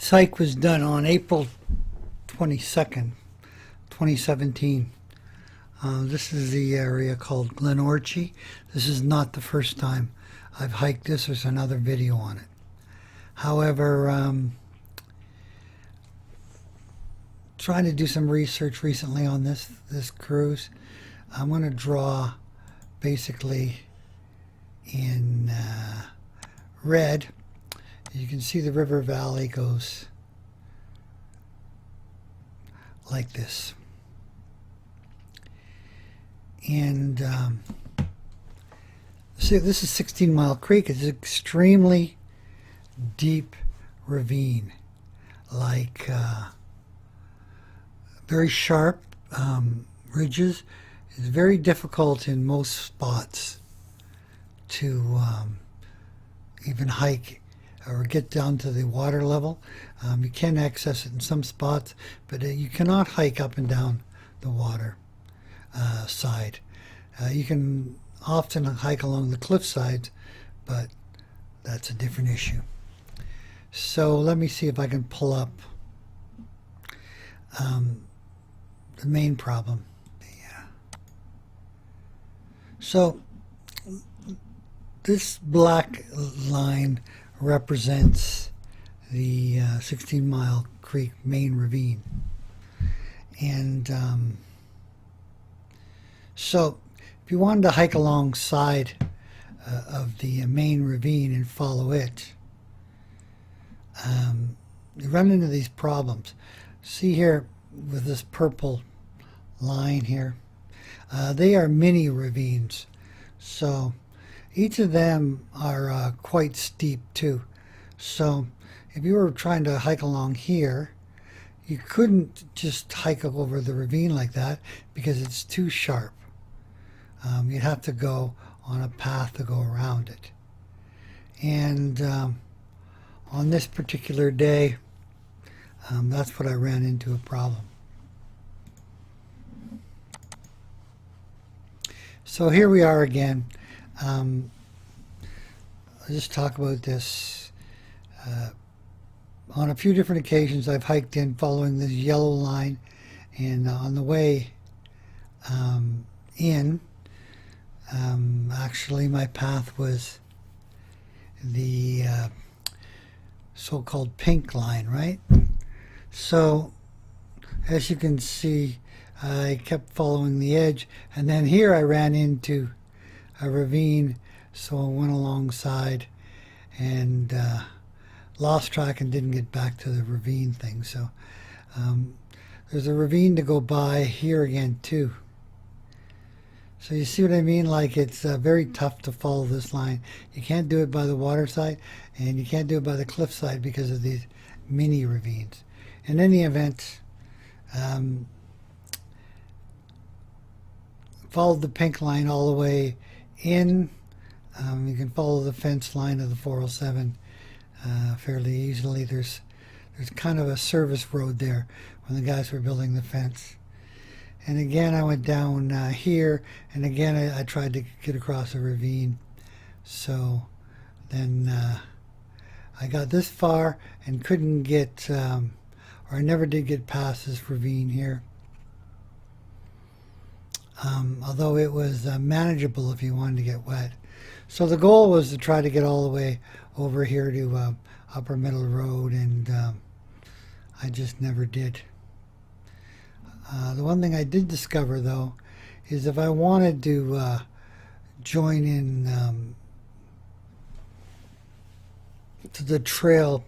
This hike was done on April 22nd, 2017. This is the area called Glenorchy. This is not the first time I've hiked this. There's another video on it. However, trying to do some research recently on this cruise. I'm going to draw basically in red. You can see the river valley goes like this. And see, this is 16 Mile Creek. It's an extremely deep ravine, like very sharp ridges. It's very difficult in most spots to even hike or get down to the water level. You can access it in some spots, but you cannot hike up and down the water side. You can often hike along the cliff sides, but that's a different issue. So let me see if I can pull up the main problem. Yeah. So this black line represents the 16 Mile Creek main ravine. And so if you wanted to hike alongside of the main ravine and follow it, you run into these problems. See here with this purple line here, they are mini ravines. So each of them are quite steep too. So if you were trying to hike along here, you couldn't just hike over the ravine like that because it's too sharp. You'd have to go on a path to go around it. And on this particular day, that's what I ran into a problem. So here we are again. I'll just talk about this. On a few different occasions I've hiked in following this yellow line, and on the way in, actually my path was the so-called pink line, right? So as you can see, I kept following the edge, and then here I ran into a ravine, so I went alongside and lost track and didn't get back to the ravine thing. So there's a ravine to go by here again too. So you see what I mean? Like, it's very tough to follow this line. You can't do it by the water side, and you can't do it by the cliff side because of these mini ravines. In any event, followed the pink line all the way in. You can follow the fence line of the 407 fairly easily. There's kind of a service road there when the guys were building the fence. And again, I went down here, and again I tried to get across a ravine. So then I got this far and couldn't get, or I never did get past this ravine here. Although it was manageable if you wanted to get wet. So the goal was to try to get all the way over here to Upper Middle Road, and I just never did. The one thing I did discover, though, is if I wanted to join in to the trail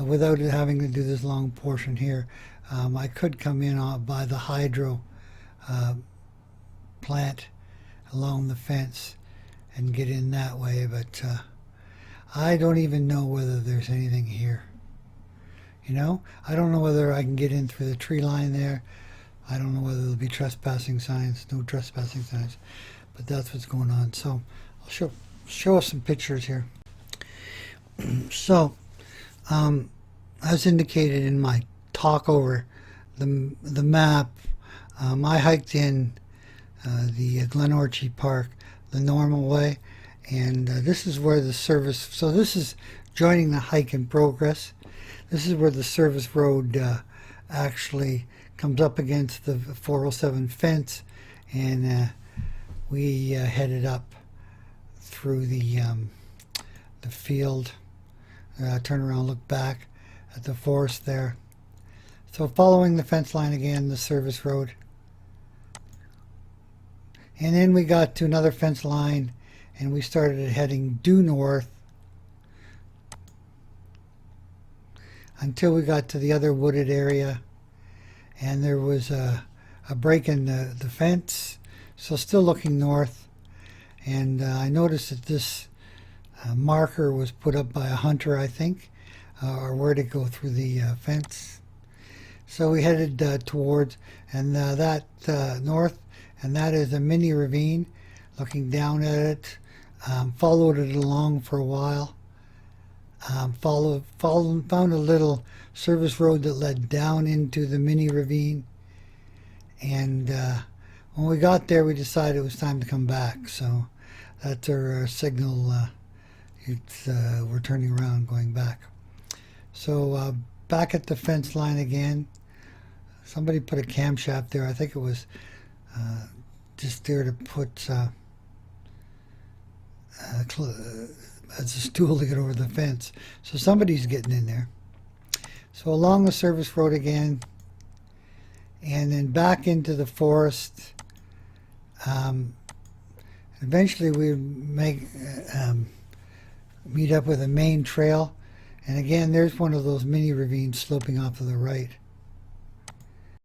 without having to do this long portion here, I could come in by the hydro plant along the fence and get in that way, but I don't even know whether there's anything here. You know, I don't know whether I can get in through the tree line there. I don't know whether there'll be trespassing signs, no trespassing signs, but that's what's going on. So I'll show us some pictures here. So as indicated in my talk over the map, I hiked in the Glenorchy Park the normal way, and this is where the service, so this is joining the hike in progress. This is where the service road actually comes up against the 407 fence, and we headed up through the field. Turn around, look back at the forest there. So following the fence line again, the service road. And then we got to another fence line, and we started heading due north until we got to the other wooded area, and there was a break in the fence, so still looking north. And I noticed that this marker was put up by a hunter, I think, or where to go through the fence. So we headed towards, and that north, and that is a mini ravine. Looking down at it, followed it along for a while. Found a little service road that led down into the mini ravine, and when we got there, we decided it was time to come back. So that's our signal. We're turning around, going back. So back at the fence line again. Somebody put a camshaft there. I think it was just there to put as a stool to get over the fence. So somebody's getting in there. So along the service road again, and then back into the forest. Eventually we meet up with a main trail, and again there's one of those mini ravines sloping off to the right.